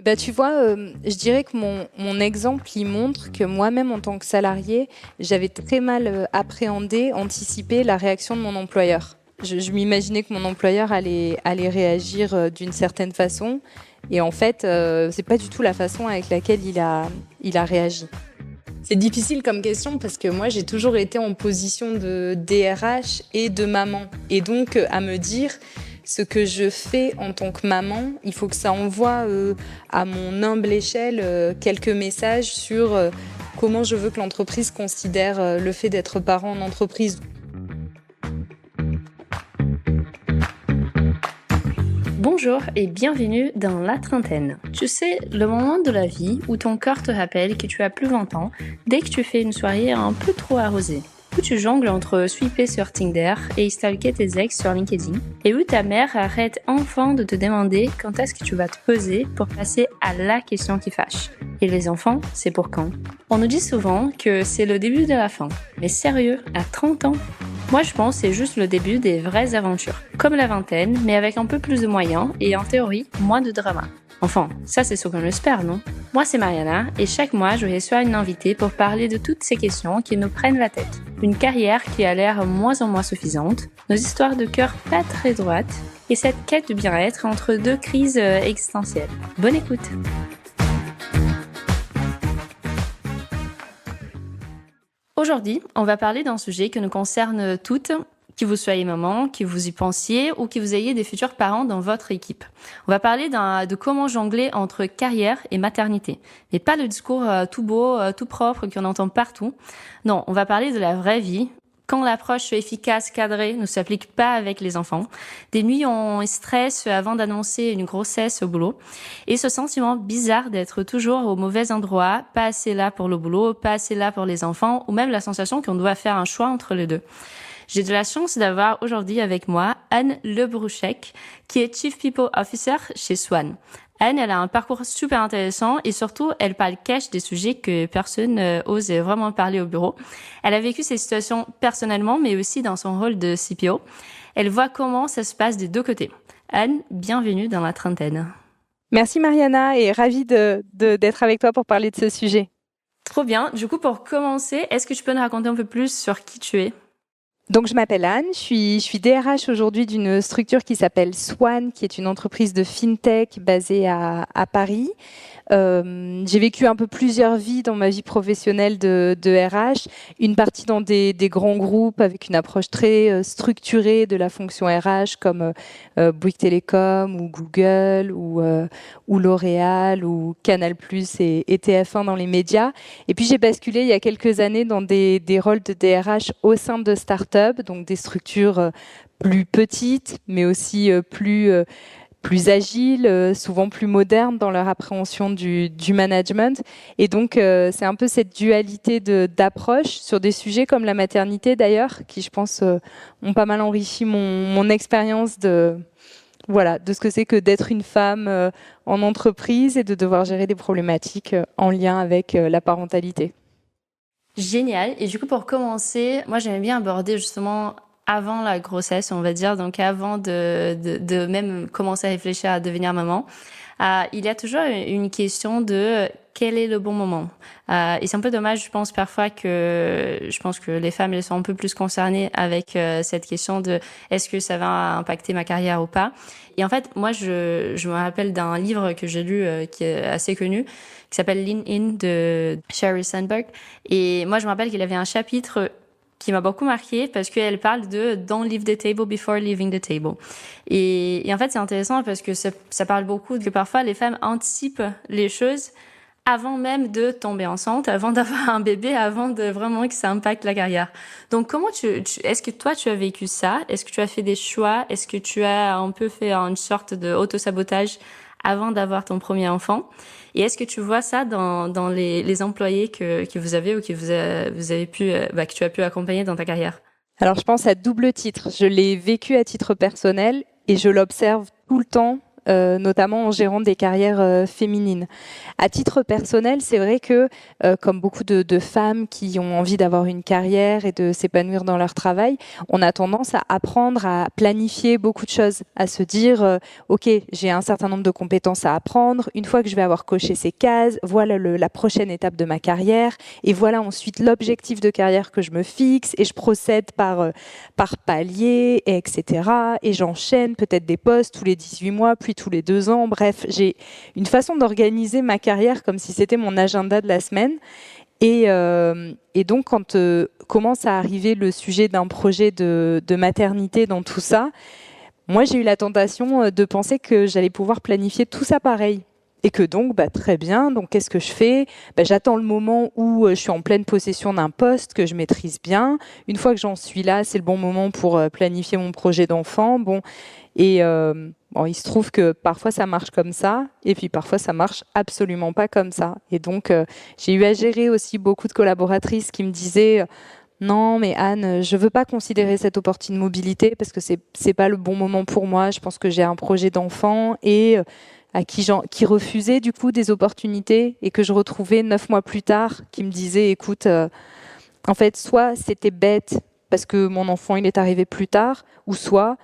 Bah, tu vois, je dirais que mon exemple, il montre que moi-même, en tant que salariée, j'avais très mal, appréhendé, anticipé la réaction de mon employeur. Je m'imaginais que mon employeur allait réagir, d'une certaine façon et en fait, c'est pas du tout la façon avec laquelle il a réagi. C'est difficile comme question parce que moi, j'ai toujours été en position de DRH et de maman et donc, à me dire: «Ce que je fais en tant que maman, il faut que ça envoie, à mon humble échelle, quelques messages sur, comment je veux que l'entreprise considère, le fait d'être parent en entreprise». Bonjour et bienvenue dans la trentaine. Tu sais, le moment de la vie où ton corps te rappelle que tu as plus 20 ans dès que tu fais une soirée un peu trop arrosée. Où tu jongles entre swiper sur Tinder et stalker tes ex sur LinkedIn. Et où ta mère arrête enfin de te demander quand est-ce que tu vas te poser pour passer à la question qui fâche. Et les enfants, c'est pour quand? On nous dit souvent que c'est le début de la fin. Mais sérieux, à 30 ans? Moi, je pense que c'est juste le début des vraies aventures. Comme la vingtaine, mais avec un peu plus de moyens et en théorie, moins de drama. Enfin, ça c'est ce qu'on espère, non? Moi c'est Mariana et chaque mois je reçois une invitée pour parler de toutes ces questions qui nous prennent la tête. Une carrière qui a l'air moins en moins suffisante, nos histoires de cœur pas très droites et cette quête de bien-être entre deux crises existentielles. Bonne écoute! Aujourd'hui, on va parler d'un sujet qui nous concerne toutes, que vous soyez maman, que vous y pensiez ou que vous ayez des futurs parents dans votre équipe. On va parler de comment jongler entre carrière et maternité. Mais pas le discours tout beau, tout propre qu'on entend partout. Non, on va parler de la vraie vie. Quand l'approche efficace, cadrée, ne s'applique pas avec les enfants, des nuits en stress avant d'annoncer une grossesse au boulot, et ce sentiment bizarre d'être toujours au mauvais endroit, pas assez là pour le boulot, pas assez là pour les enfants, ou même la sensation qu'on doit faire un choix entre les deux. J'ai de la chance d'avoir aujourd'hui avec moi Anne Lebrouchec, qui est Chief People Officer chez Swan. Anne, elle a un parcours super intéressant et surtout, elle parle cash des sujets que personne ose vraiment parler au bureau. Elle a vécu ces situations personnellement, mais aussi dans son rôle de CPO. Elle voit comment ça se passe des deux côtés. Anne, bienvenue dans la trentaine. Merci Mariana et ravie d'être avec toi pour parler de ce sujet. Trop bien. Du coup, pour commencer, est-ce que tu peux nous raconter un peu plus sur qui tu es ? Donc, je m'appelle Anne, je suis DRH aujourd'hui d'une structure qui s'appelle Swan, qui est une entreprise de fintech basée à Paris. J'ai vécu un peu plusieurs vies dans ma vie professionnelle de RH, une partie dans des grands groupes avec une approche très structurée de la fonction RH comme Bouygues Télécom ou Google ou L'Oréal ou Canal+ et TF1 dans les médias. Et puis j'ai basculé il y a quelques années dans des rôles de DRH au sein de start-up, donc des structures plus petites, mais aussi plus agiles, souvent plus modernes dans leur appréhension du management. Et donc, c'est un peu cette dualité d'approche sur des sujets comme la maternité d'ailleurs, qui je pense ont pas mal enrichi mon expérience de ce que c'est que d'être une femme en entreprise et de devoir gérer des problématiques en lien avec la parentalité. Génial. Et du coup, pour commencer, moi, j'aimais bien aborder justement avant la grossesse, on va dire, donc avant de même commencer à réfléchir à devenir maman. Il y a toujours une question de quel est le bon moment. Et c'est un peu dommage, je pense parfois que les femmes elles sont un peu plus concernées avec cette question de est-ce que ça va impacter ma carrière ou pas. Et en fait, moi, je me rappelle d'un livre que j'ai lu qui est assez connu, qui s'appelle Lean In de Sheryl Sandberg. Et moi, je me rappelle qu'il avait un chapitre qui m'a beaucoup marqué parce qu'elle parle de don't leave the table before leaving the table. Et en fait, c'est intéressant parce que ça parle beaucoup que parfois les femmes anticipent les choses avant même de tomber enceinte, avant d'avoir un bébé, avant de vraiment que ça impacte la carrière. Donc, comment est-ce que toi, tu as vécu ça? Est-ce que tu as fait des choix? Est-ce que tu as un peu fait une sorte de auto-sabotage avant d'avoir ton premier enfant? Et est-ce que tu vois ça dans les employés que vous avez ou que vous avez pu, que tu as pu accompagner dans ta carrière? Alors, je pense à double titre. Je l'ai vécu à titre personnel et je l'observe tout le temps notamment en gérant des carrières féminines. À titre personnel, c'est vrai que, comme beaucoup de femmes qui ont envie d'avoir une carrière et de s'épanouir dans leur travail, on a tendance à apprendre à planifier beaucoup de choses, à se dire ok, j'ai un certain nombre de compétences à apprendre, une fois que je vais avoir coché ces cases, voilà la prochaine étape de ma carrière, et voilà ensuite l'objectif de carrière que je me fixe, et je procède par palier, etc. Et j'enchaîne peut-être des postes tous les 18 mois, puis tous les 2 ans. Bref, j'ai une façon d'organiser ma carrière comme si c'était mon agenda de la semaine. Et donc, quand commence à arriver le sujet d'un projet de maternité dans tout ça, moi, j'ai eu la tentation de penser que j'allais pouvoir planifier tout ça pareil. Et que donc, très bien, donc qu'est-ce que je fais? J'attends le moment où je suis en pleine possession d'un poste que je maîtrise bien. Une fois que j'en suis là, c'est le bon moment pour planifier mon projet d'enfant. Bon, il se trouve que parfois ça marche comme ça, et puis parfois ça marche absolument pas comme ça. Et donc, j'ai eu à gérer aussi beaucoup de collaboratrices qui me disaient non, mais Anne, je veux pas considérer cette opportunité de mobilité parce que c'est pas le bon moment pour moi. Je pense que j'ai un projet d'enfant et à qui refusait du coup des opportunités et que je retrouvais 9 mois plus tard, qui me disait écoute, en fait, soit c'était bête parce que mon enfant il est arrivé plus tard, ou soit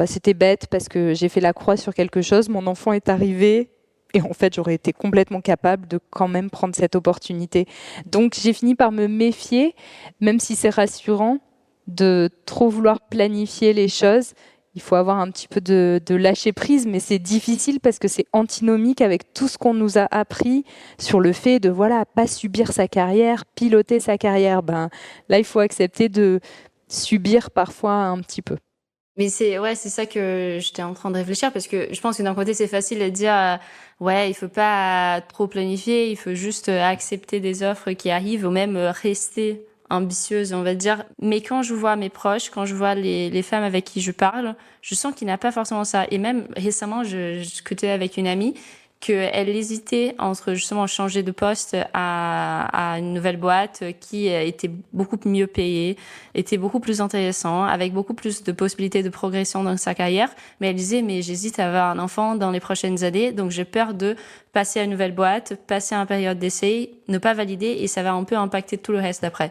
c'était bête parce que j'ai fait la croix sur quelque chose, mon enfant est arrivé. Et en fait, j'aurais été complètement capable de quand même prendre cette opportunité. Donc, j'ai fini par me méfier, même si c'est rassurant, de trop vouloir planifier les choses. Il faut avoir un petit peu de lâcher prise, mais c'est difficile parce que c'est antinomique avec tout ce qu'on nous a appris sur le fait de pas subir sa carrière, piloter sa carrière. Là, il faut accepter de subir parfois un petit peu. Mais c'est ça que j'étais en train de réfléchir parce que je pense que d'un côté c'est facile de dire ouais, il faut pas trop planifier, il faut juste accepter des offres qui arrivent ou même rester ambitieuse, on va dire. Mais quand je vois mes proches, quand je vois les femmes avec qui je parle, je sens qu'il n'y a pas forcément ça. Et même récemment, je discutais avec une amie qu'elle hésitait entre justement changer de poste à une nouvelle boîte qui était beaucoup mieux payée, était beaucoup plus intéressant, avec beaucoup plus de possibilités de progression dans sa carrière. Mais elle disait, mais j'hésite à avoir un enfant dans les prochaines années, donc j'ai peur de passer à une nouvelle boîte, passer à une période d'essai, ne pas valider et ça va un peu impacter tout le reste après.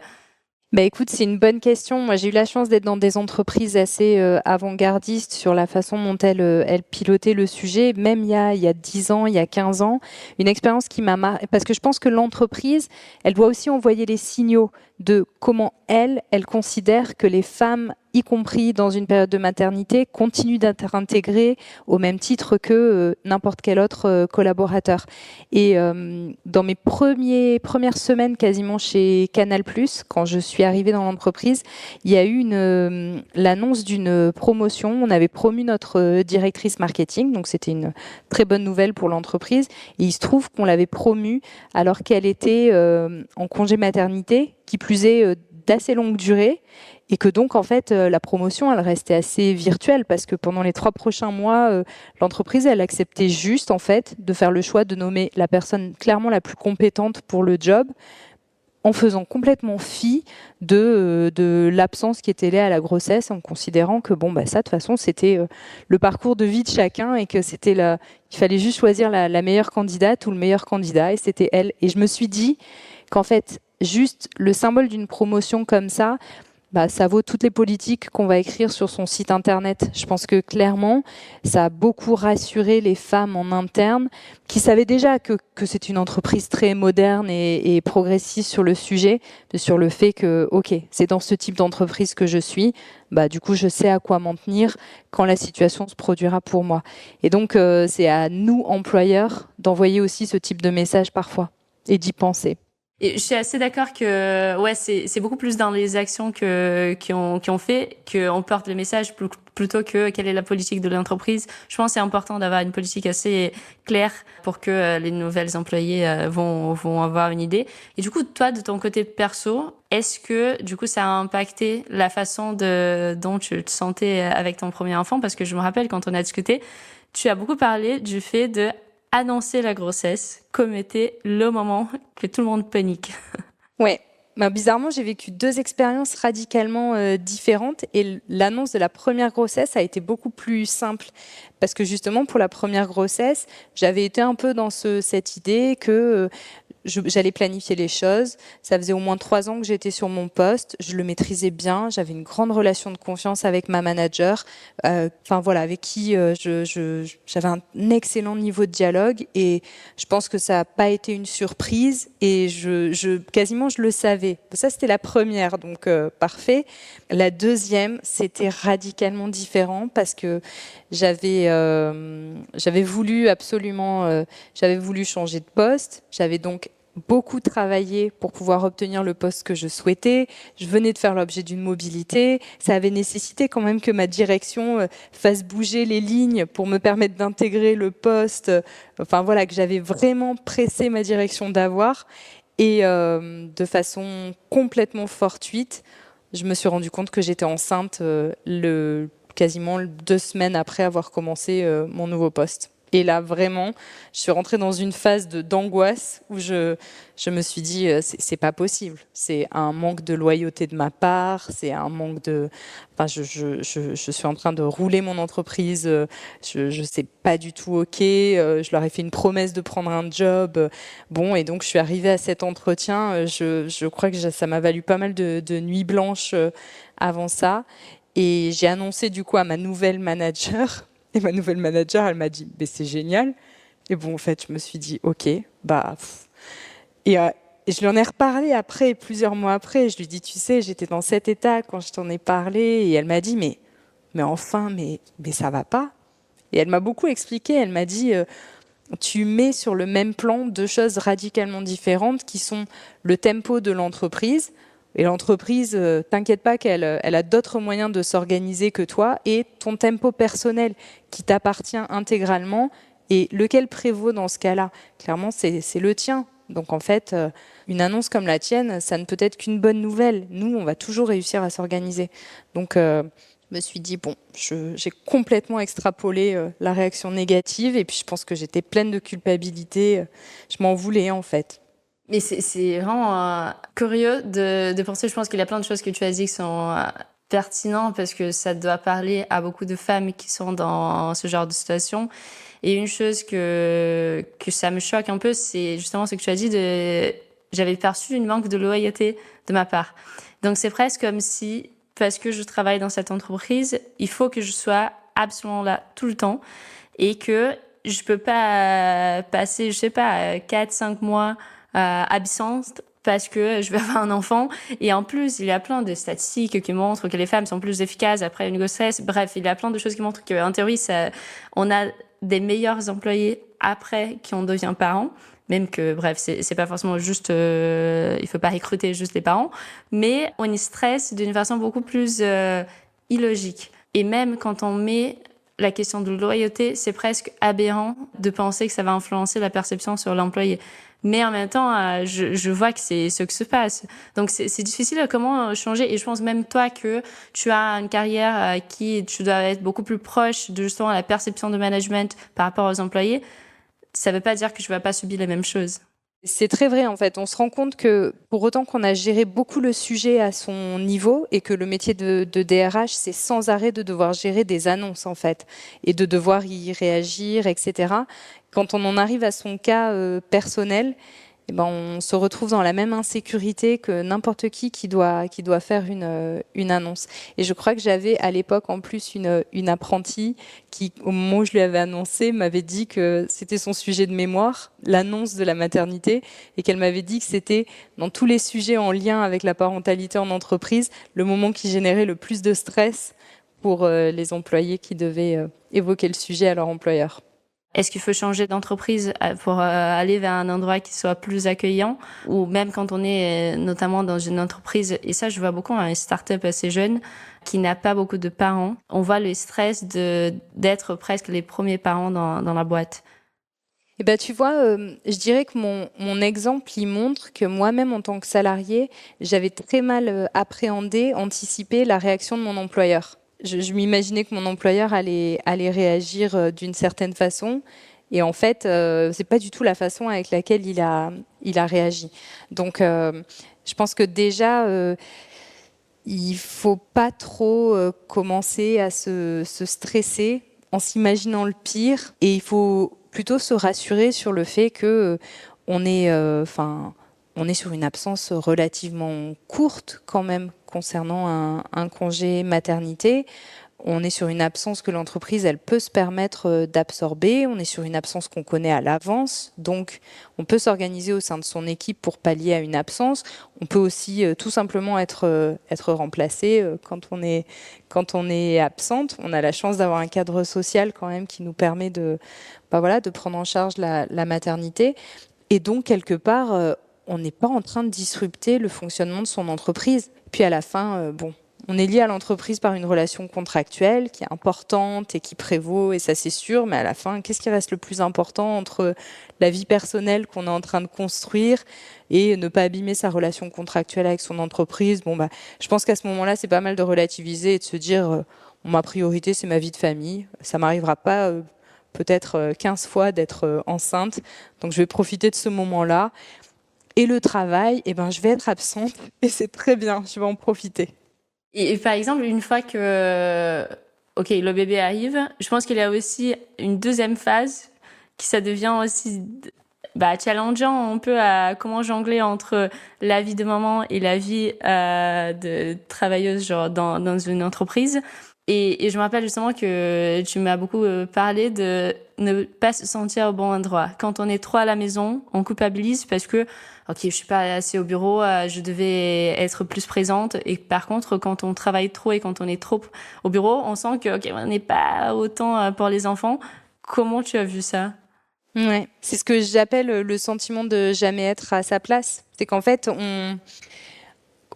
Écoute, c'est une bonne question. Moi, j'ai eu la chance d'être dans des entreprises assez avant-gardistes sur la façon dont elles pilotaient le sujet, même il y a 10 ans, il y a 15 ans. Une expérience qui m'a marqué, parce que je pense que l'entreprise, elle doit aussi envoyer les signaux de comment elle considère que les femmes, y compris dans une période de maternité, continuent d'être intégrées au même titre que n'importe quel autre collaborateur. Et dans mes premières semaines quasiment chez Canal+, quand je suis arrivée dans l'entreprise, il y a eu l'annonce d'une promotion. On avait promu notre directrice marketing, donc c'était une très bonne nouvelle pour l'entreprise. Et il se trouve qu'on l'avait promue alors qu'elle était en congé maternité, qui plus est d'assez longue durée, et que donc en fait la promotion elle restait assez virtuelle parce que pendant les 3 prochains mois l'entreprise elle acceptait juste en fait de faire le choix de nommer la personne clairement la plus compétente pour le job, en faisant complètement fi de l'absence qui était liée à la grossesse, en considérant que ça de toute façon c'était le parcours de vie de chacun et que il fallait juste choisir la meilleure candidate ou le meilleur candidat, et c'était elle. Et je me suis dit qu'en fait juste le symbole d'une promotion comme ça, ça vaut toutes les politiques qu'on va écrire sur son site internet. Je pense que clairement, ça a beaucoup rassuré les femmes en interne qui savaient déjà que c'est une entreprise très moderne et progressiste sur le sujet, sur le fait que, ok, c'est dans ce type d'entreprise que je suis, du coup, je sais à quoi m'en tenir quand la situation se produira pour moi. Et donc, c'est à nous, employeurs, d'envoyer aussi ce type de message parfois et d'y penser. Et je suis assez d'accord que c'est beaucoup plus dans les actions qui ont fait qu'on porte le message plutôt que quelle est la politique de l'entreprise. Je pense que c'est important d'avoir une politique assez claire pour que les nouvelles employées vont avoir une idée. Et du coup, toi, de ton côté perso, est-ce que du coup ça a impacté la façon dont tu te sentais avec ton premier enfant? Parce que je me rappelle quand on a discuté, tu as beaucoup parlé du fait de annoncer la grossesse comme était le moment que tout le monde panique. Ouais. Bah, bizarrement, j'ai vécu 2 expériences radicalement, différentes et l'annonce de la première grossesse a été beaucoup plus simple. Parce que justement, pour la première grossesse, j'avais été un peu dans cette idée que, j'allais planifier les choses. Ça faisait au moins 3 ans que j'étais sur mon poste, je le maîtrisais bien, j'avais une grande relation de confiance avec ma manager, enfin voilà, avec qui, j'avais un excellent niveau de dialogue et je pense que ça n'a pas été une surprise et quasiment je le savais. Ça, c'était la première, donc parfait. La deuxième, c'était radicalement différent parce que j'avais voulu absolument, j'avais voulu changer de poste. J'avais donc beaucoup travaillé pour pouvoir obtenir le poste que je souhaitais. Je venais de faire l'objet d'une mobilité. Ça avait nécessité quand même que ma direction fasse bouger les lignes pour me permettre d'intégrer le poste. Enfin voilà, que j'avais vraiment pressé ma direction d'avoir. Et de façon complètement fortuite, je me suis rendu compte que j'étais enceinte quasiment 2 semaines après avoir commencé mon nouveau poste. Et là, vraiment, je suis rentrée dans une phase d'angoisse où je me suis dit, c'est pas possible. C'est un manque de loyauté de ma part, c'est un manque de... Enfin, je suis en train de rouler mon entreprise, je sais pas du tout OK, je leur ai fait une promesse de prendre un job. Bon, et donc je suis arrivée à cet entretien, je crois que ça m'a valu pas mal de nuits blanches avant ça. Et j'ai annoncé du coup à ma nouvelle manager. Et ma nouvelle manager, elle m'a dit, mais c'est génial. Et bon, en fait, je me suis dit, ok, bah. Et je lui en ai reparlé après, plusieurs mois après. Je lui ai dit, tu sais, j'étais dans cet état quand je t'en ai parlé. Et elle m'a dit, mais enfin, mais ça va pas. Et elle m'a beaucoup expliqué. Elle m'a dit, tu mets sur le même plan 2 choses radicalement différentes qui sont le tempo de l'entreprise. Et l'entreprise, t'inquiète pas elle a d'autres moyens de s'organiser que toi et ton tempo personnel qui t'appartient intégralement et lequel prévaut dans ce cas-là. Clairement, c'est le tien. Donc en fait, une annonce comme la tienne, ça ne peut être qu'une bonne nouvelle. Nous, on va toujours réussir à s'organiser. Donc je me suis dit, bon, j'ai complètement extrapolé la réaction négative et puis je pense que j'étais pleine de culpabilité. Je m'en voulais en fait. Mais c'est vraiment curieux de penser. Je pense qu'il y a plein de choses que tu as dit qui sont pertinentes parce que ça doit parler à beaucoup de femmes qui sont dans ce genre de situation. Et une chose que ça me choque un peu, c'est justement ce que tu as dit j'avais perçu une manque de loyauté de ma part. Donc c'est presque comme si, parce que je travaille dans cette entreprise, il faut que je sois absolument là tout le temps et que je peux pas passer, je sais pas, 4-5 mois absente parce que je vais avoir un enfant. Et en plus, il y a plein de statistiques qui montrent que les femmes sont plus efficaces après une grossesse. Bref, il y a plein de choses qui montrent qu'en théorie, on a des meilleurs employés après qu'on devient parent. Même que, bref, c'est pas forcément juste, il faut pas recruter juste les parents, mais on y stresse d'une façon beaucoup plus illogique. Et même quand on met la question de loyauté, c'est presque aberrant de penser que ça va influencer la perception sur l'employé. Mais en même temps, je vois que c'est ce qui se passe. Donc, c'est difficile à comment changer. Et je pense même toi que tu as une carrière qui tu dois être beaucoup plus proche de justement la perception de management par rapport aux employés. Ça veut pas dire que je ne vais pas subir les mêmes choses. C'est très vrai en fait. On se rend compte que pour autant qu'on a géré beaucoup le sujet à son niveau et que le métier de DRH, c'est sans arrêt de devoir gérer des annonces en fait et de devoir y réagir, etc. Quand on en arrive à son cas personnel, eh ben, on se retrouve dans la même insécurité que n'importe qui doit faire une annonce. Et je crois que j'avais à l'époque en plus une apprentie qui, au moment où je lui avais annoncé, m'avait dit que c'était son sujet de mémoire, l'annonce de la maternité, et qu'elle m'avait dit que c'était dans tous les sujets en lien avec la parentalité en entreprise, le moment qui générait le plus de stress pour les employés qui devaient évoquer le sujet à leur employeur. Est-ce qu'il faut changer d'entreprise pour aller vers un endroit qui soit plus accueillant? Ou même quand on est notamment dans une entreprise, et ça je vois beaucoup, une start-up assez jeune qui n'a pas beaucoup de parents, on voit le stress d'être presque les premiers parents dans la boîte. Eh ben, tu vois, je dirais que mon exemple, il montre que moi-même, en tant que salarié, j'avais très mal appréhendé, anticipé la réaction de mon employeur. Je m'imaginais que mon employeur allait réagir d'une certaine façon. Et en fait, c'est pas du tout la façon avec laquelle il a réagi. Donc, je pense que déjà, il faut pas trop commencer à se stresser en s'imaginant le pire, et il faut plutôt se rassurer sur le fait que on est, on est sur une absence relativement courte quand même concernant un congé maternité. On est sur une absence que l'entreprise, elle peut se permettre d'absorber. On est sur une absence qu'on connaît à l'avance. Donc, on peut s'organiser au sein de son équipe pour pallier à une absence. On peut aussi tout simplement être remplacé quand on est absente. On a la chance d'avoir un cadre social quand même qui nous permet de prendre en charge la maternité. Et donc, quelque part, on n'est pas en train de disrupter le fonctionnement de son entreprise. Puis à la fin, on est lié à l'entreprise par une relation contractuelle qui est importante et qui prévaut, et ça c'est sûr, mais à la fin, qu'est-ce qui reste le plus important entre la vie personnelle qu'on est en train de construire et ne pas abîmer sa relation contractuelle avec son entreprise? Je pense qu'à ce moment-là, c'est pas mal de relativiser et de se dire ma priorité, c'est ma vie de famille. Ça m'arrivera pas peut-être 15 fois d'être enceinte, donc je vais profiter de ce moment-là. Et le travail, je vais être absente et c'est très bien, je vais en profiter. Et par exemple, une fois que le bébé arrive, je pense qu'il y a aussi une deuxième phase qui ça devient aussi challengeant un peu à comment jongler entre la vie de maman et la vie de travailleuse genre dans une entreprise. Et je me rappelle justement que tu m'as beaucoup parlé de ne pas se sentir au bon endroit. Quand on est trop à la maison, on culpabilise parce que je suis pas assez au bureau, je devais être plus présente. Et par contre, quand on travaille trop et quand on est trop au bureau, on sent que on n'est pas autant pour les enfants. Comment tu as vu ça? Ouais, c'est ce que j'appelle le sentiment de jamais être à sa place. C'est qu'en fait,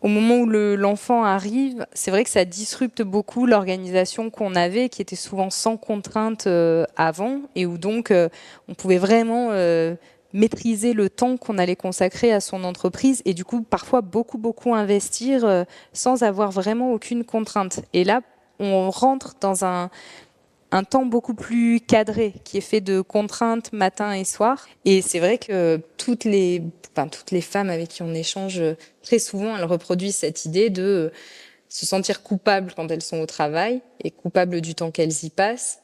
au moment où l'enfant arrive, c'est vrai que ça disrupte beaucoup l'organisation qu'on avait, qui était souvent sans contrainte avant, et où donc on pouvait vraiment maîtriser le temps qu'on allait consacrer à son entreprise, et du coup parfois beaucoup investir sans avoir vraiment aucune contrainte. Et là, on rentre dans un temps beaucoup plus cadré, qui est fait de contraintes matin et soir. Et c'est vrai que toutes les femmes avec qui on échange, très souvent, elles reproduisent cette idée de se sentir coupables quand elles sont au travail, et coupables du temps qu'elles y passent,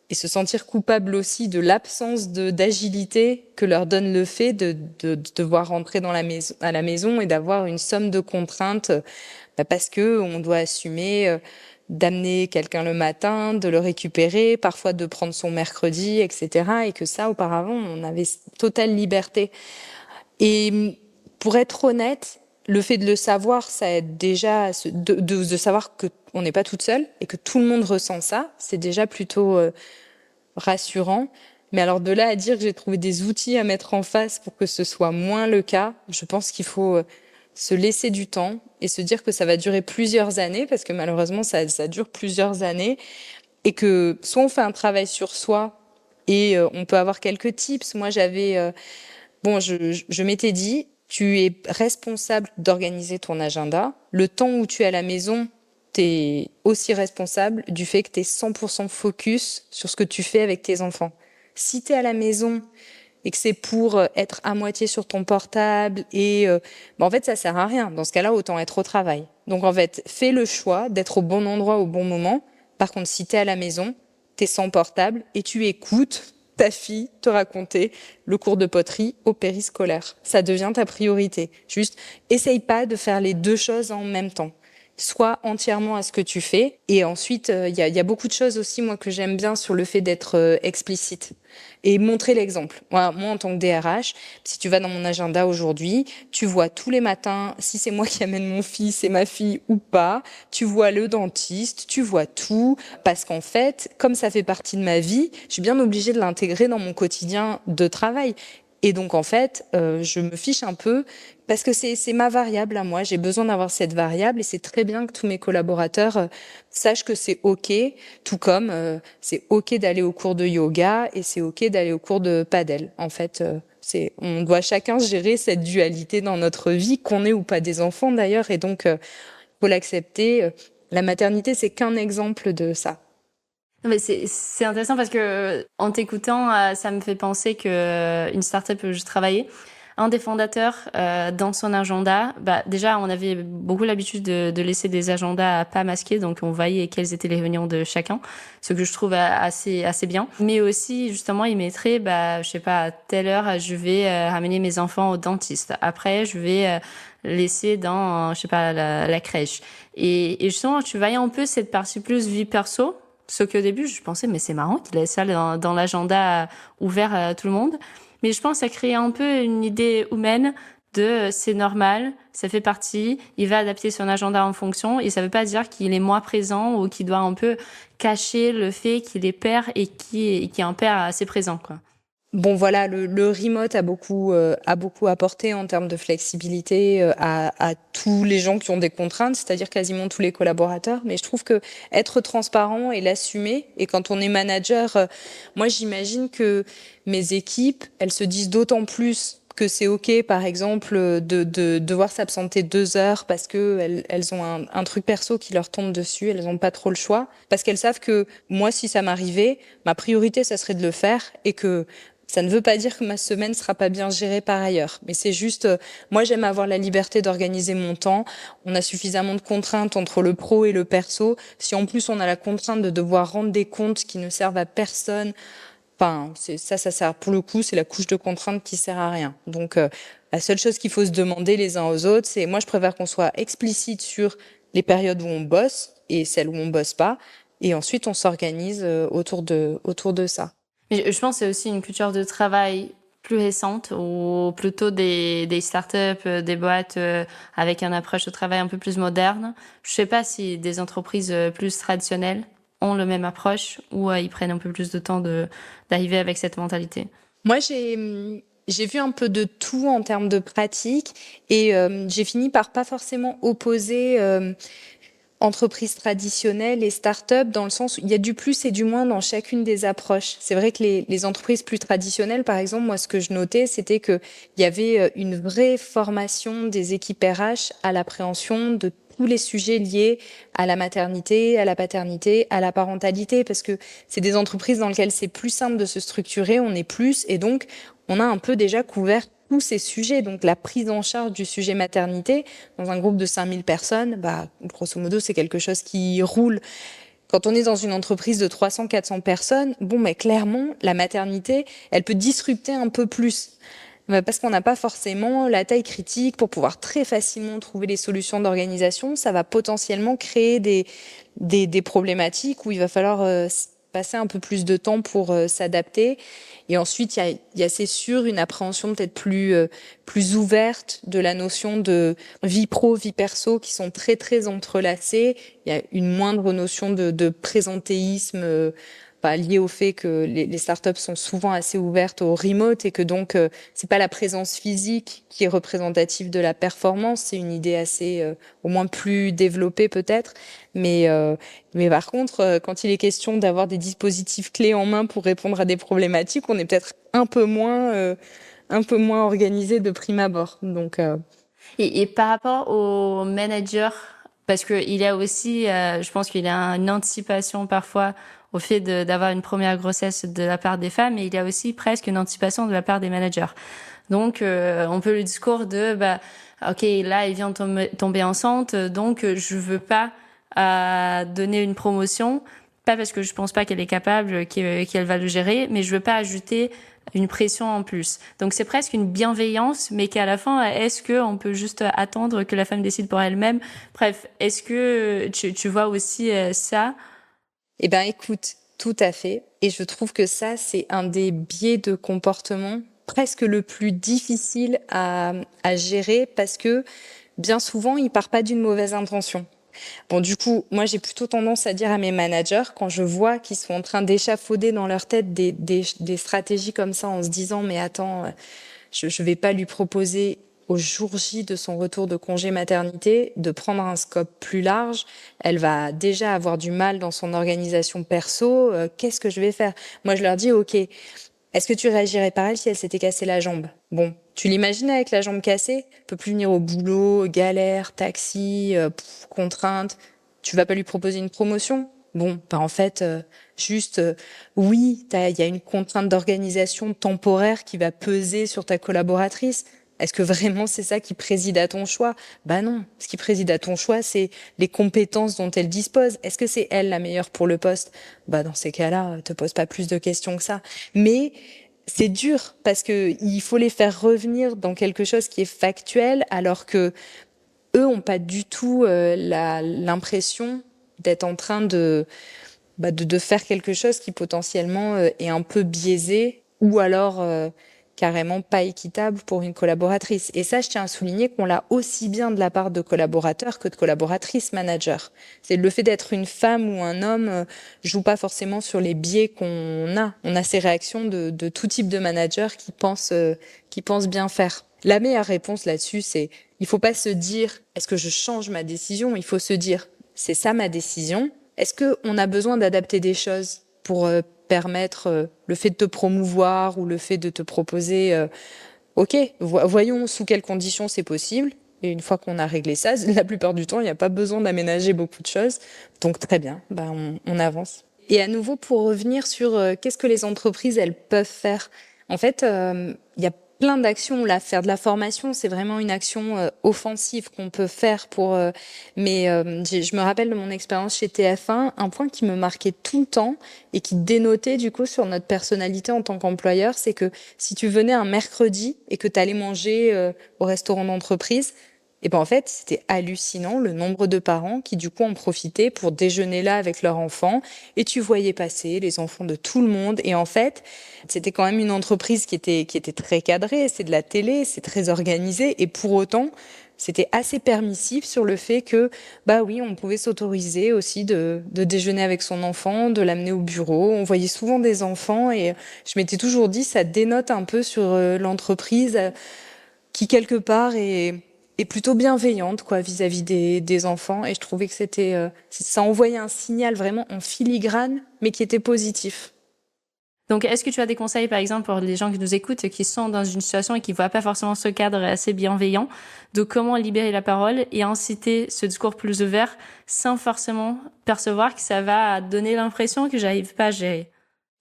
et se sentir coupables aussi de l'absence d'agilité que leur donne le fait de devoir rentrer à la maison et d'avoir une somme de contraintes, parce que on doit assumer d'amener quelqu'un le matin, de le récupérer, parfois de prendre son mercredi, etc. Et que ça, auparavant, on avait totale liberté. Et pour être honnête, le fait de le savoir, ça aide déjà de savoir qu'on n'est pas toute seule et que tout le monde ressent ça. C'est déjà plutôt rassurant. Mais alors de là à dire que j'ai trouvé des outils à mettre en face pour que ce soit moins le cas, je pense qu'il faut se laisser du temps et se dire que ça va durer plusieurs années, parce que malheureusement ça dure plusieurs années, et que soit on fait un travail sur soi et on peut avoir quelques tips. Moi j'avais je m'étais dit, tu es responsable d'organiser ton agenda. Le temps où tu es à la maison, tu es aussi responsable du fait que tu es 100% focus sur ce que tu fais avec tes enfants. Si tu es à la maison et que c'est pour être à moitié sur ton portable et en fait ça sert à rien. Dans ce cas-là, autant être au travail. Donc en fait, fais le choix d'être au bon endroit au bon moment. Par contre, si tu es à la maison, tu es sans portable et tu écoutes ta fille te raconter le cours de poterie au périscolaire. Ça devient ta priorité. Juste, essaye pas de faire les deux choses en même temps. Sois entièrement à ce que tu fais. Et ensuite, il y a beaucoup de choses aussi, moi, que j'aime bien sur le fait d'être explicite et montrer l'exemple. Moi, en tant que DRH, si tu vas dans mon agenda aujourd'hui, tu vois tous les matins si c'est moi qui amène mon fils et ma fille ou pas. Tu vois le dentiste, tu vois tout. Parce qu'en fait, comme ça fait partie de ma vie, je suis bien obligée de l'intégrer dans mon quotidien de travail. Et donc, en fait, je me fiche un peu parce que c'est ma variable à moi. J'ai besoin d'avoir cette variable et c'est très bien que tous mes collaborateurs sachent que c'est OK, tout comme c'est OK d'aller au cours de yoga et c'est OK d'aller au cours de padel. En fait, on doit chacun gérer cette dualité dans notre vie, qu'on ait ou pas des enfants d'ailleurs. Et donc, faut l'accepter. La maternité, c'est qu'un exemple de ça. Mais c'est intéressant parce que en t'écoutant, ça me fait penser que une startup où je travaillais, un des fondateurs, dans son agenda, déjà, on avait beaucoup l'habitude de laisser des agendas à pas masquer, donc on voyait quelles étaient les réunions de chacun, ce que je trouve assez bien. Mais aussi, justement, il mettrait, je sais pas, à telle heure, je vais ramener mes enfants au dentiste. Après, je vais laisser dans, je sais pas, la crèche. Et justement, tu voyais un peu cette partie plus vie perso. Ce qu'au début, je pensais, mais c'est marrant qu'il ait ça dans l'agenda ouvert à tout le monde. Mais je pense que ça crée un peu une idée humaine de c'est normal, ça fait partie, il va adapter son agenda en fonction et ça veut pas dire qu'il est moins présent ou qu'il doit un peu cacher le fait qu'il est père et qui est un père assez présent, quoi. Bon, voilà, le remote a beaucoup apporté en termes de flexibilité à tous les gens qui ont des contraintes, c'est-à-dire quasiment tous les collaborateurs. Mais je trouve que être transparent et l'assumer, et quand on est manager, moi j'imagine que mes équipes, elles se disent d'autant plus que c'est OK, par exemple, de devoir s'absenter 2 heures parce que elles ont un truc perso qui leur tombe dessus, elles n'ont pas trop le choix, parce qu'elles savent que moi, si ça m'arrivait, ma priorité, ça serait de le faire et que ça ne veut pas dire que ma semaine sera pas bien gérée par ailleurs, mais c'est juste, moi j'aime avoir la liberté d'organiser mon temps. On a suffisamment de contraintes entre le pro et le perso. Si en plus on a la contrainte de devoir rendre des comptes qui ne servent à personne, enfin, ça sert pour le coup, c'est la couche de contrainte qui sert à rien. Donc, la seule chose qu'il faut se demander les uns aux autres, c'est moi je préfère qu'on soit explicite sur les périodes où on bosse et celles où on bosse pas, et ensuite on s'organise autour de ça. Mais je pense que c'est aussi une culture de travail plus récente ou plutôt des startups, des boîtes avec une approche de travail un peu plus moderne. Je sais pas si des entreprises plus traditionnelles ont la même approche ou ils prennent un peu plus de temps d'arriver avec cette mentalité. Moi, j'ai vu un peu de tout en termes de pratique et j'ai fini par pas forcément opposer entreprises traditionnelles et start-up dans le sens où il y a du plus et du moins dans chacune des approches. C'est vrai que les entreprises plus traditionnelles, par exemple, moi, ce que je notais, c'était que il y avait une vraie formation des équipes RH à l'appréhension de tous les sujets liés à la maternité, à la paternité, à la parentalité, parce que c'est des entreprises dans lesquelles c'est plus simple de se structurer, on est plus, et donc on a un peu déjà couvert tous ces sujets. Donc la prise en charge du sujet maternité dans un groupe de 5000 personnes, grosso modo, c'est quelque chose qui roule. Quand on est dans une entreprise de 300, 400 personnes, mais clairement, la maternité, elle peut disrupter un peu plus. Parce qu'on n'a pas forcément la taille critique pour pouvoir très facilement trouver les solutions d'organisation. Ça va potentiellement créer des problématiques où il va falloir passer un peu plus de temps pour s'adapter. Et ensuite, il y a c'est sûr une appréhension peut-être plus ouverte de la notion de vie pro, vie perso qui sont très très entrelacées. Il y a une moindre notion de présentéisme lié au fait que les startups sont souvent assez ouvertes au remote et que donc c'est pas la présence physique qui est représentative de la performance, c'est une idée assez au moins plus développée peut-être, mais par contre quand il est question d'avoir des dispositifs clés en main pour répondre à des problématiques, on est peut-être un peu moins organisé de prime abord. Donc Et par rapport au manager, parce que il y a aussi, je pense qu'il y a une anticipation parfois au fait d'avoir une première grossesse de la part des femmes, et il y a aussi presque une anticipation de la part des managers. Donc, on peut le discours de, ok, là, elle vient de tomber enceinte, donc je veux pas donner une promotion, pas parce que je pense pas qu'elle est capable, qu'elle va le gérer, mais je veux pas ajouter une pression en plus. Donc c'est presque une bienveillance, mais qu'à la fin, est-ce que on peut juste attendre que la femme décide pour elle-même? Bref, est-ce que tu vois aussi ça? Eh ben, écoute, tout à fait. Et je trouve que ça, c'est un des biais de comportement presque le plus difficile à gérer parce que bien souvent, il part pas d'une mauvaise intention. Bon, du coup, moi, j'ai plutôt tendance à dire à mes managers, quand je vois qu'ils sont en train d'échafauder dans leur tête des stratégies comme ça en se disant, mais attends, je vais pas lui proposer au jour J de son retour de congé maternité de prendre un scope plus large. Elle va déjà avoir du mal dans son organisation perso. Qu'est-ce que je vais faire? Moi, je leur dis, OK, est-ce que tu réagirais pareil si elle s'était cassée la jambe? Bon, tu l'imagines avec la jambe cassée? Elle peut plus venir au boulot, galère, taxi, contrainte. Tu vas pas lui proposer une promotion? Bon, en fait, juste, oui, il y a une contrainte d'organisation temporaire qui va peser sur ta collaboratrice, Est-ce que vraiment c'est ça qui préside à ton choix? Bah non. Ce qui préside à ton choix, c'est les compétences dont elle dispose. Est-ce que c'est elle la meilleure pour le poste? Bah dans ces cas-là, te pose pas plus de questions que ça. Mais c'est dur parce que il faut les faire revenir dans quelque chose qui est factuel, alors que eux ont pas du tout l'impression d'être en train de faire quelque chose qui potentiellement est un peu biaisé ou alors carrément pas équitable pour une collaboratrice. Et ça, je tiens à souligner qu'on l'a aussi bien de la part de collaborateurs que de collaboratrices managers. C'est le fait d'être une femme ou un homme joue pas forcément sur les biais qu'on a. On a ces réactions de tout type de managers qui pensent bien faire. La meilleure réponse là-dessus, c'est il faut pas se dire est-ce que je change ma décision? Il faut se dire c'est ça ma décision. Est-ce qu'on a besoin d'adapter des choses pour permettre le fait de te promouvoir ou le fait de te proposer ok, voyons sous quelles conditions c'est possible. Et une fois qu'on a réglé ça, la plupart du temps, il n'y a pas besoin d'aménager beaucoup de choses. Donc très bien, bah, on avance. Et à nouveau, pour revenir sur qu'est-ce que les entreprises, elles peuvent faire. En fait, il y a plein d'actions là. Faire de la formation, c'est vraiment une action offensive qu'on peut faire pour. Mais je me rappelle de mon expérience chez TF1, un point qui me marquait tout le temps et qui dénotait du coup sur notre personnalité en tant qu'employeur, c'est que si tu venais un mercredi et que tu allais manger au restaurant d'entreprise, et ben en fait, c'était hallucinant le nombre de parents qui du coup en profitaient pour déjeuner là avec leurs enfants, et tu voyais passer les enfants de tout le monde. Et en fait, c'était quand même une entreprise qui était très cadrée, c'est de la télé, c'est très organisé, et pour autant, c'était assez permissif sur le fait que, bah oui, on pouvait s'autoriser aussi de déjeuner avec son enfant, de l'amener au bureau. On voyait souvent des enfants, et je m'étais toujours dit, ça dénote un peu sur l'entreprise qui quelque part est plutôt bienveillante quoi vis-à-vis des enfants, et je trouvais que ça envoyait un signal vraiment en filigrane mais qui était positif. Donc, est-ce que tu as des conseils, par exemple, pour les gens qui nous écoutent et qui sont dans une situation et qui ne voient pas forcément ce cadre assez bienveillant, de comment libérer la parole et inciter ce discours plus ouvert sans forcément percevoir que ça va donner l'impression que j'arrive pas à gérer?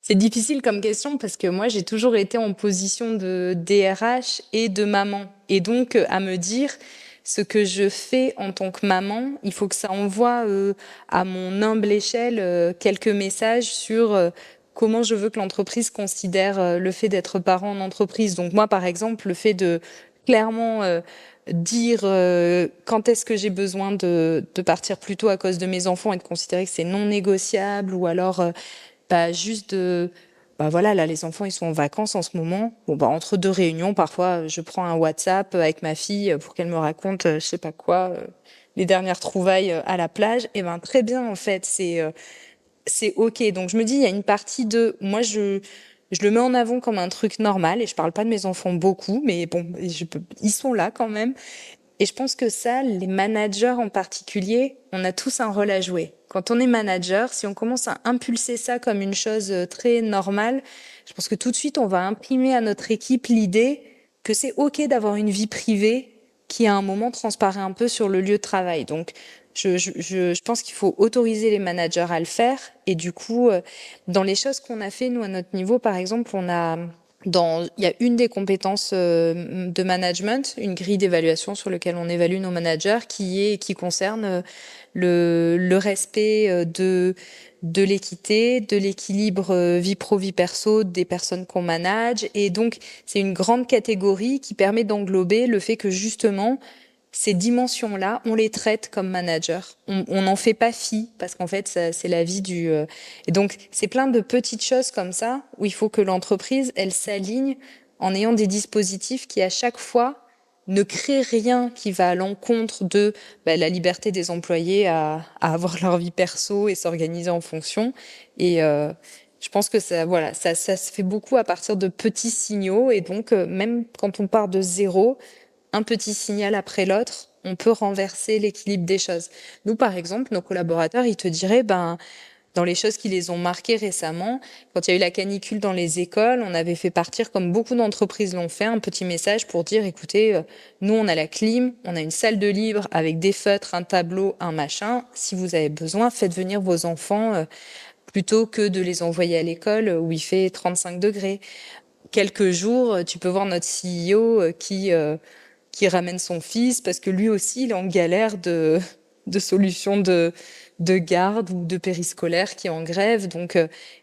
C'est difficile comme question parce que moi j'ai toujours été en position de DRH et de maman, et donc à me dire ce que je fais en tant que maman, il faut que ça envoie à mon humble échelle quelques messages sur comment je veux que l'entreprise considère le fait d'être parent en entreprise. Donc moi par exemple, le fait de clairement dire quand est-ce que j'ai besoin de partir plus tôt à cause de mes enfants et de considérer que c'est non négociable, ou alors bah juste bah voilà, là les enfants ils sont en vacances en ce moment. Bon bah entre deux réunions, parfois je prends un WhatsApp avec ma fille pour qu'elle me raconte je sais pas quoi, les dernières trouvailles à la plage. Et ben très bien en fait, c'est ok. Donc je me dis il y a une partie de moi je le mets en avant comme un truc normal, et je parle pas de mes enfants beaucoup, mais bon ils sont là quand même. Et je pense que ça, les managers en particulier, on a tous un rôle à jouer. Quand on est manager, si on commence à impulser ça comme une chose très normale, je pense que tout de suite, on va imprimer à notre équipe l'idée que c'est OK d'avoir une vie privée qui, à un moment, transparaît un peu sur le lieu de travail. Donc, je pense qu'il faut autoriser les managers à le faire. Et du coup, dans les choses qu'on a fait, nous, à notre niveau, par exemple, il y a une des compétences de management, une grille d'évaluation sur laquelle on évalue nos managers, qui concerne le respect de l'équité, de l'équilibre vie pro vie perso des personnes qu'on manage. Et donc c'est une grande catégorie qui permet d'englober le fait que justement ces dimensions-là, on les traite comme manager. On n'en fait pas fi, parce qu'en fait, c'est la vie du... Et donc, c'est plein de petites choses comme ça, où il faut que l'entreprise, elle s'aligne en ayant des dispositifs qui, à chaque fois, ne créent rien qui va à l'encontre de la liberté des employés à avoir leur vie perso et s'organiser en fonction. Et je pense que ça, voilà, ça se fait beaucoup à partir de petits signaux. Et donc, même quand on part de zéro, un petit signal après l'autre, on peut renverser l'équilibre des choses. Nous, par exemple, nos collaborateurs, ils te diraient, dans les choses qui les ont marqués récemment, quand il y a eu la canicule dans les écoles, on avait fait partir, comme beaucoup d'entreprises l'ont fait, un petit message pour dire, écoutez, nous, on a la clim, on a une salle de libre avec des feutres, un tableau, un machin. Si vous avez besoin, faites venir vos enfants plutôt que de les envoyer à l'école où il fait 35 degrés. quelques jours, tu peux voir notre CEO qui ramène son fils parce que lui aussi, il est en galère de solutions de garde ou de périscolaire qui est en grève. Donc,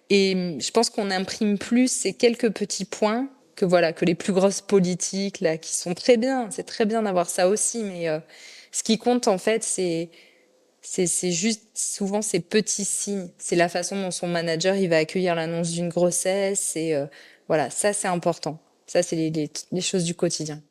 et je pense qu'on imprime plus ces quelques petits points que les plus grosses politiques là, qui sont très bien. C'est très bien d'avoir ça aussi, mais ce qui compte en fait, c'est juste souvent ces petits signes. C'est la façon dont son manager il va accueillir l'annonce d'une grossesse. Et voilà, ça c'est important. Ça c'est les choses du quotidien.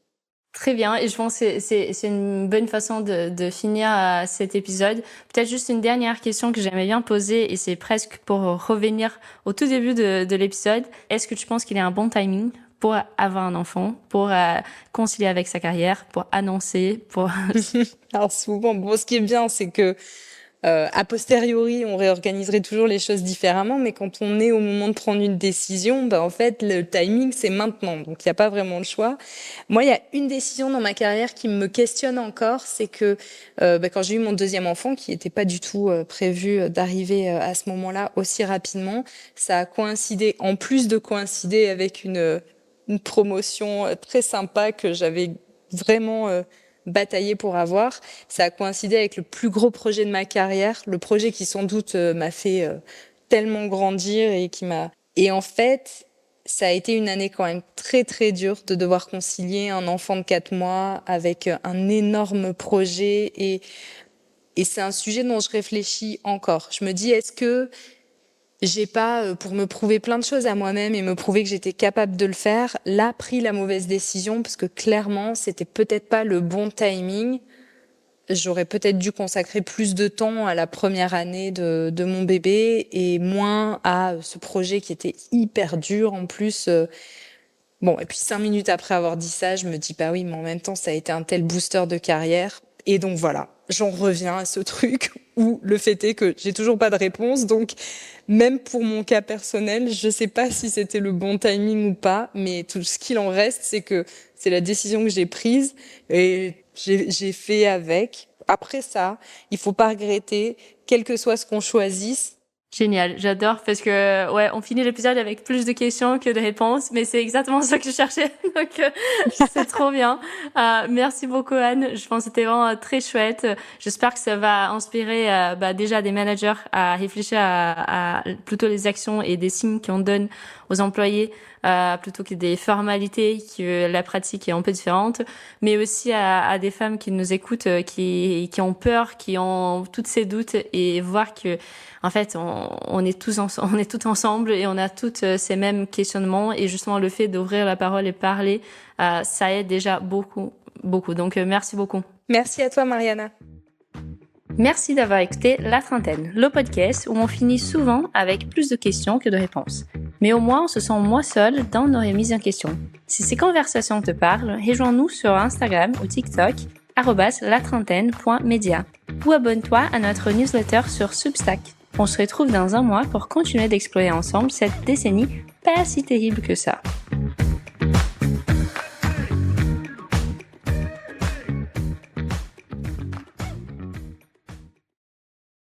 Très bien, et je pense que c'est une bonne façon de finir cet épisode. Peut-être juste une dernière question que j'aimerais bien poser, et c'est presque pour revenir au tout début de l'épisode. Est-ce que tu penses qu'il y a un bon timing pour avoir un enfant, pour concilier avec sa carrière, pour annoncer, pour... Alors souvent, bon, ce qui est bien, c'est que a posteriori, on réorganiserait toujours les choses différemment, mais quand on est au moment de prendre une décision, en fait, le timing, c'est maintenant. Donc, il n'y a pas vraiment le choix. Moi, il y a une décision dans ma carrière qui me questionne encore, c'est que quand j'ai eu mon deuxième enfant, qui n'était pas du tout prévu d'arriver à ce moment-là aussi rapidement, ça a coïncidé, en plus de coïncider avec une promotion très sympa que j'avais vraiment bataillé pour avoir. Ça a coïncidé avec le plus gros projet de ma carrière, le projet qui sans doute m'a fait tellement grandir et qui m'a... Et en fait, ça a été une année quand même très très dure de devoir concilier un enfant de 4 mois avec un énorme projet et c'est un sujet dont je réfléchis encore. Je me dis, est-ce que j'ai pas, pour me prouver plein de choses à moi-même et me prouver que j'étais capable de le faire, là, pris la mauvaise décision parce que clairement, c'était peut-être pas le bon timing. J'aurais peut-être dû consacrer plus de temps à la première année de mon bébé et moins à ce projet qui était hyper dur en plus. Bon, et puis 5 minutes après avoir dit ça, je me dis, bah oui, mais en même temps, ça a été un tel booster de carrière. Et donc voilà, j'en reviens à ce truc où le fait est que j'ai toujours pas de réponse. Donc, même pour mon cas personnel, je sais pas si c'était le bon timing ou pas, mais tout ce qu'il en reste, c'est que c'est la décision que j'ai prise et j'ai fait avec. Après ça, il faut pas regretter, quel que soit ce qu'on choisisse. Génial, j'adore parce que ouais, on finit l'épisode avec plus de questions que de réponses, mais c'est exactement ça que je cherchais, donc c'est trop bien. Merci beaucoup Anne, je pense que c'était vraiment très chouette. J'espère que ça va inspirer déjà des managers à réfléchir à plutôt les actions et des signes qu'on donne aux employés plutôt que des formalités, que la pratique est un peu différente, mais aussi à des femmes qui nous écoutent, qui ont peur, qui ont tous ces doutes et voir que en fait, on est tous ensemble et on a tous ces mêmes questionnements et justement le fait d'ouvrir la parole et parler, ça aide déjà beaucoup, beaucoup. Donc merci beaucoup. Merci à toi Mariana. Merci d'avoir écouté La Trentaine, le podcast où on finit souvent avec plus de questions que de réponses. Mais au moins, on se sent moins seul dans nos remises en question. Si ces conversations te parlent, rejoins-nous sur Instagram ou TikTok, @latrentaine.media, ou abonne-toi à notre newsletter sur Substack. On se retrouve dans un mois pour continuer d'explorer ensemble cette décennie pas si terrible que ça.